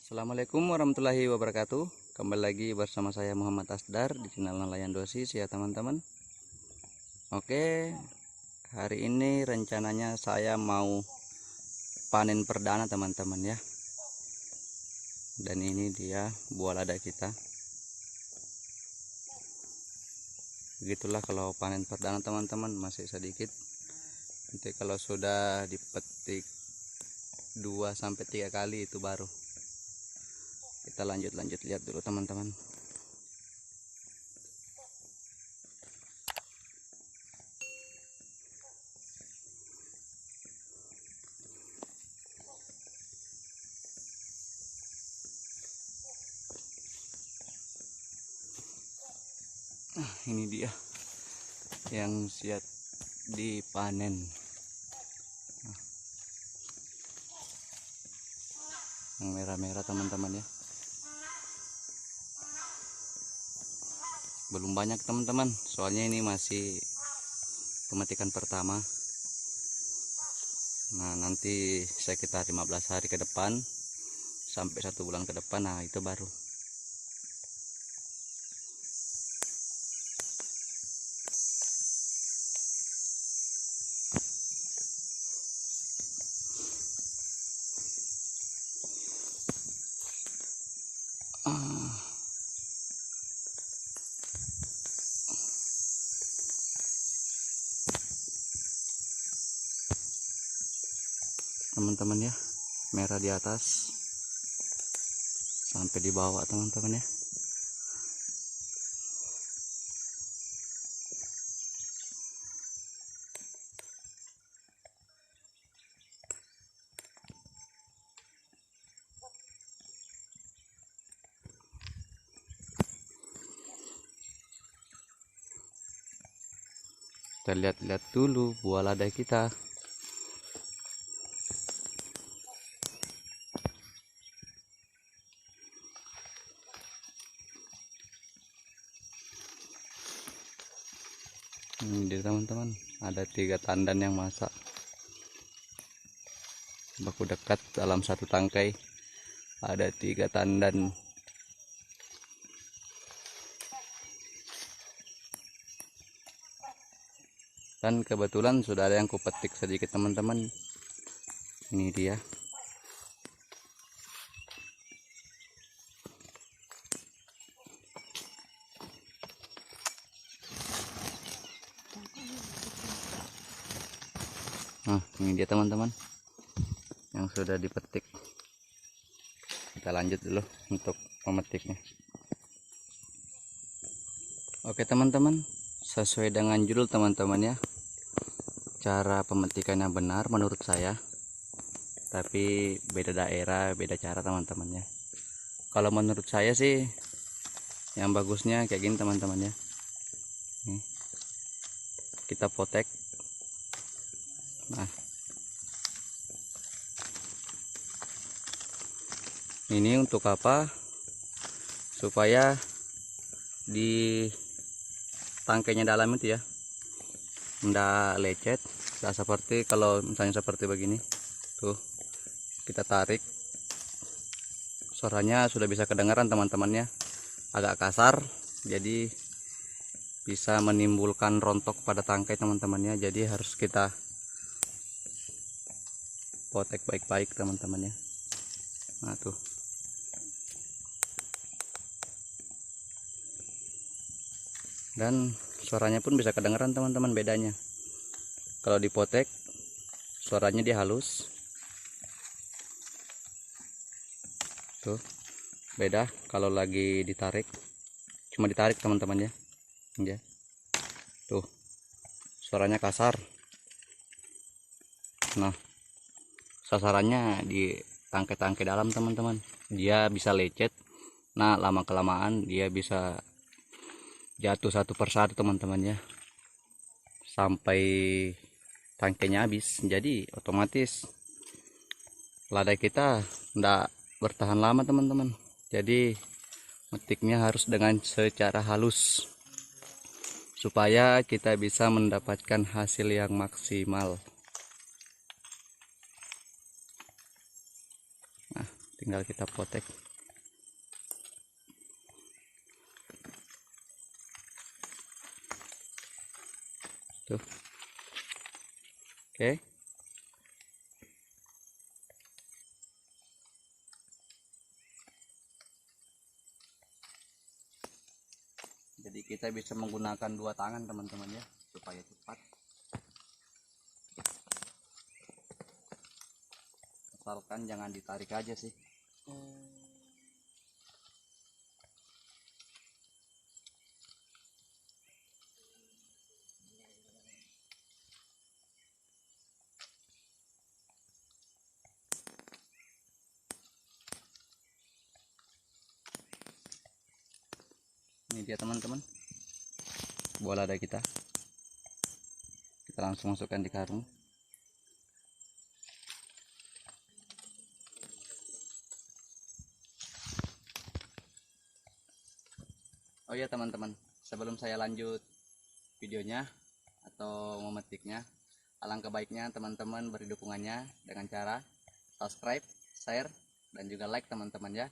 Assalamualaikum warahmatullahi wabarakatuh. Kembali lagi bersama saya Muhammad Asdar di channel Nelayan Dosis ya teman-teman. Oke, hari ini rencananya saya mau panen perdana teman-teman ya. Dan ini dia buah lada kita. Begitulah kalau panen perdana teman-teman, masih sedikit. Nanti kalau sudah dipetik 2-3 kali itu baru kita lanjut lihat dulu teman-teman. Ini dia yang siap dipanen. Yang merah-merah teman-teman ya. Belum banyak teman-teman, soalnya ini masih pemetikan pertama. Nah, nanti sekitar 15 hari ke depan sampai 1 bulan ke depan, nah itu baru. Teman-teman ya, merah di atas sampai di bawah teman-teman ya. Kita lihat-lihat dulu buah lada kita. Ini dia teman-teman, ada 3 tandan yang masak. Baku dekat dalam satu tangkai ada 3 tandan. Dan kebetulan sudah ada yang kupetik sedikit teman-teman. Ini dia. Nah, ini dia teman-teman yang sudah dipetik. Kita lanjut dulu untuk memetiknya. Oke teman-teman, sesuai dengan judul teman-teman ya, cara pemetikan yang benar menurut saya, tapi beda daerah beda cara teman-teman ya. Kalau menurut saya sih yang bagusnya kayak gini teman-teman ya. Nih, kita potek. Nah, ini untuk apa? Supaya di tangkainya dalam itu ya enggak lecet, enggak seperti kalau misalnya seperti begini tuh, kita tarik, suaranya sudah bisa kedengaran teman-teman ya, agak kasar, jadi bisa menimbulkan rontok pada tangkai teman-teman ya. Jadi harus kita potek baik-baik teman-teman ya. Nah tuh, dan suaranya pun bisa kedengaran teman-teman. Bedanya kalau dipotek suaranya dia halus tuh, beda kalau lagi ditarik, cuma ditarik teman-teman ya. Ya tuh, suaranya kasar. Nah, sasarannya di tangkai-tangkai dalam teman-teman, dia bisa lecet. Nah, lama kelamaan dia bisa jatuh satu persatu teman-teman ya, sampai tangkainya habis. Jadi otomatis lada kita ndak bertahan lama teman-teman. Jadi metiknya harus dengan secara halus supaya kita bisa mendapatkan hasil yang maksimal. Nah, tinggal kita potek. Tuh. Oke. Jadi kita bisa menggunakan dua tangan teman-teman ya, supaya cepat. Asalkan jangan ditarik aja sih. Ini dia teman-teman, bola ada kita langsung masukkan di karung. Oh ya teman-teman, sebelum saya lanjut videonya atau memetiknya, alangkah baiknya teman-teman beri dukungannya dengan cara subscribe, share, dan juga like teman-teman ya.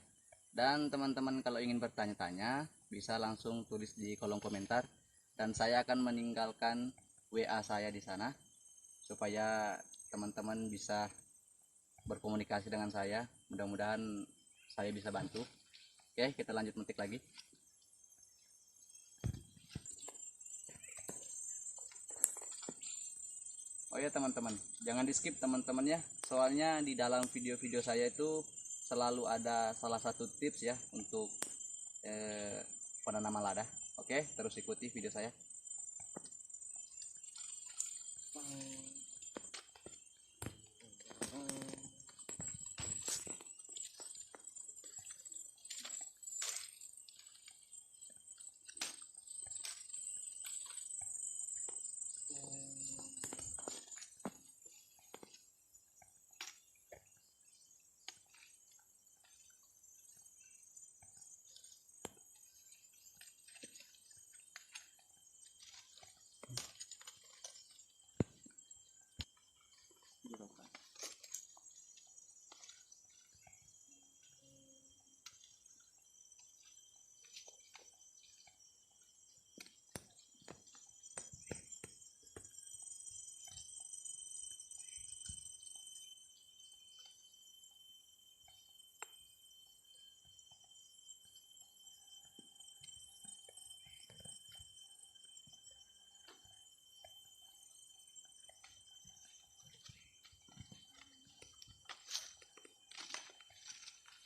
Dan teman-teman kalau ingin bertanya-tanya bisa langsung tulis di kolom komentar, dan saya akan meninggalkan WA saya di sana supaya teman-teman bisa berkomunikasi dengan saya. Mudah-mudahan saya bisa bantu. Oke, kita lanjut metik lagi. Oh ya teman-teman, jangan di skip teman-teman ya, soalnya di dalam video-video saya itu selalu ada salah satu tips ya untuk penanaman lada. Oke, terus ikuti video saya.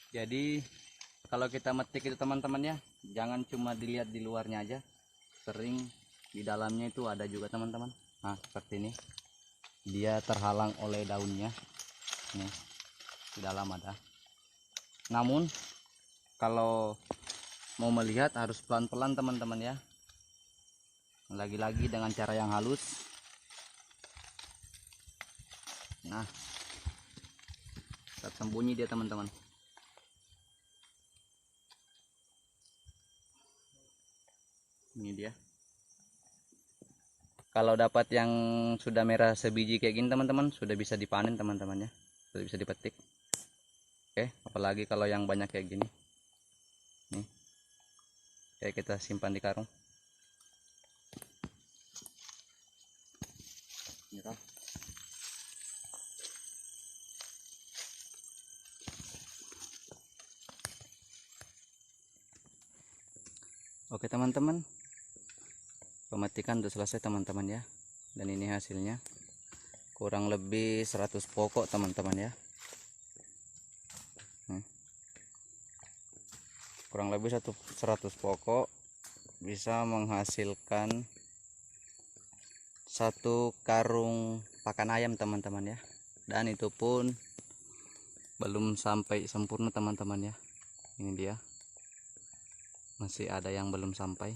Jadi kalau kita metik itu teman-teman ya, jangan cuma dilihat di luarnya aja, sering di dalamnya itu ada juga teman-teman. Nah seperti ini, dia terhalang oleh daunnya nih, di dalam ada. Namun kalau mau melihat harus pelan-pelan teman-teman ya, lagi-lagi dengan cara yang halus. Nah tersembunyi dia teman-teman. Ini dia. Kalau dapat yang sudah merah sebiji kayak gini teman-teman, sudah bisa dipanen teman-teman ya, sudah bisa dipetik. Oke, apalagi kalau yang banyak kayak gini nih, kayak kita simpan di karung. Oke teman-teman, pemetikan sudah selesai teman-teman ya, dan ini hasilnya kurang lebih 100 pokok teman-teman ya. Kurang lebih 100 pokok bisa menghasilkan satu karung pakan ayam teman-teman ya, dan itu pun belum sampai sempurna teman-teman ya. Ini dia, masih ada yang belum sampai.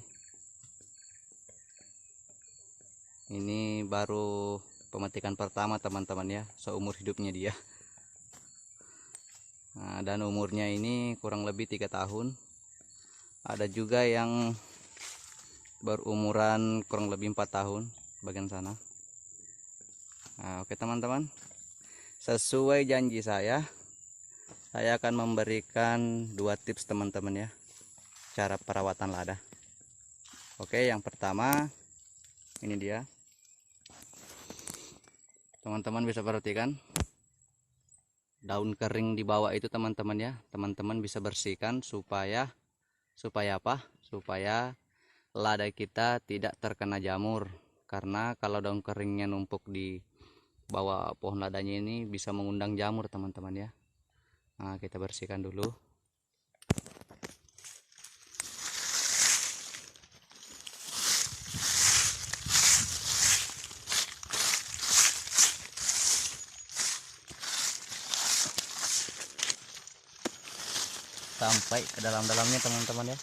Ini baru pemetikan pertama teman-teman ya, seumur hidupnya dia. Nah, dan umurnya ini kurang lebih 3 tahun. Ada juga yang berumuran kurang lebih 4 tahun bagian sana. Nah, oke teman-teman, sesuai janji saya, saya akan memberikan 2 tips teman-teman ya, cara perawatan lada. Oke, yang pertama ini dia. Teman-teman bisa perhatikan daun kering di bawah itu teman-teman ya. Teman-teman bisa bersihkan supaya apa? Supaya lada kita tidak terkena jamur. Karena kalau daun keringnya numpuk di bawah pohon ladanya ini bisa mengundang jamur teman-teman ya. Nah, kita bersihkan dulu. Sampai ke dalam-dalamnya teman-teman ya.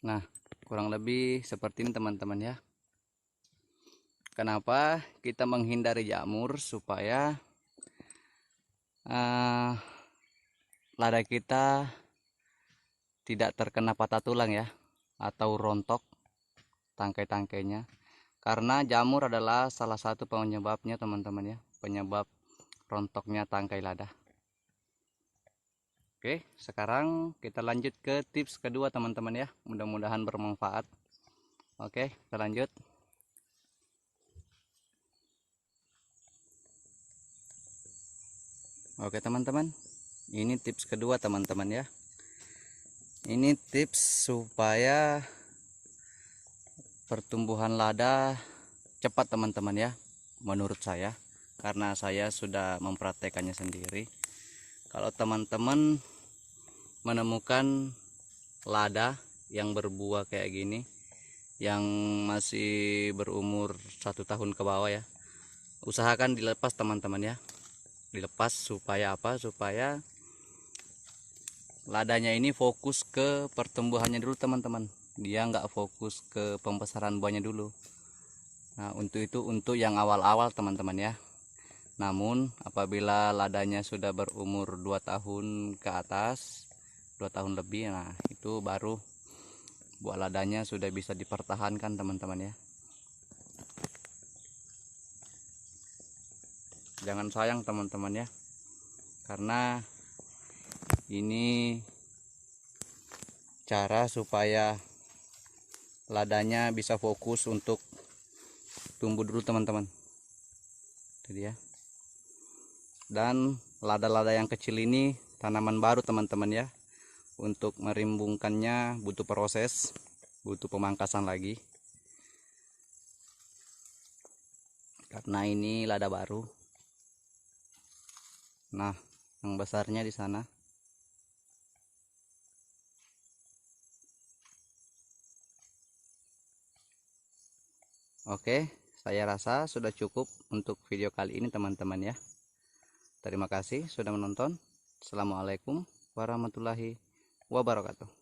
Nah, kurang lebih seperti ini teman-teman ya. Kenapa kita menghindari jamur? Supaya lada kita tidak terkena patah tulang ya, atau rontok tangkai-tangkainya. Karena jamur adalah salah satu penyebabnya teman-teman ya, penyebab rontoknya tangkai lada. Oke, sekarang kita lanjut ke tips kedua teman-teman ya, mudah-mudahan bermanfaat. Oke, kita lanjut. Oke teman-teman, ini tips kedua teman-teman ya. Ini tips supaya pertumbuhan lada cepat teman-teman ya, menurut saya, karena saya sudah mempraktekannya sendiri. Kalau teman-teman menemukan lada yang berbuah kayak gini, yang masih berumur 1 tahun ke bawah ya, usahakan dilepas teman-teman ya. Dilepas supaya apa? Supaya ladanya ini fokus ke pertumbuhannya dulu teman-teman. Dia nggak fokus ke pembesaran buahnya dulu. Nah, untuk yang awal-awal teman-teman ya. Namun apabila ladanya sudah berumur 2 tahun ke atas, 2 tahun lebih, nah itu baru buah ladanya sudah bisa dipertahankan teman-teman ya. Jangan sayang teman-teman ya, karena ini cara supaya ladanya bisa fokus untuk tumbuh dulu teman-teman. Jadi ya. Dan lada-lada yang kecil ini tanaman baru teman-teman ya. Untuk merimbungkannya butuh proses, butuh pemangkasan lagi. Karena ini lada baru. Nah, yang besarnya di sana. Oke, saya rasa sudah cukup untuk video kali ini teman-teman ya. Terima kasih sudah menonton. Assalamualaikum warahmatullahi wabarakatuh.